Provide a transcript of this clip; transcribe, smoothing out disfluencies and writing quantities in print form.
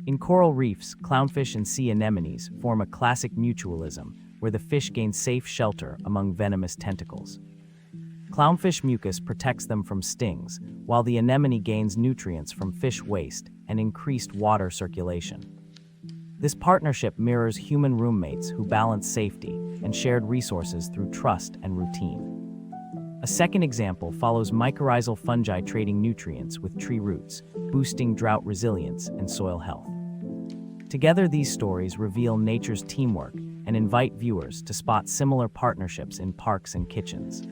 In coral reefs, clownfish and sea anemones form a classic mutualism where the fish gain safe shelter among venomous tentacles. Clownfish mucus protects them from stings, while the anemone gains nutrients from fish waste and increased water circulation. This partnership mirrors human roommates who balance safety and shared resources through trust and routine. A second example follows mycorrhizal fungi trading nutrients with tree roots, boosting drought resilience and soil health. Together, these stories reveal nature's teamwork and invite viewers to spot similar partnerships in parks and kitchens.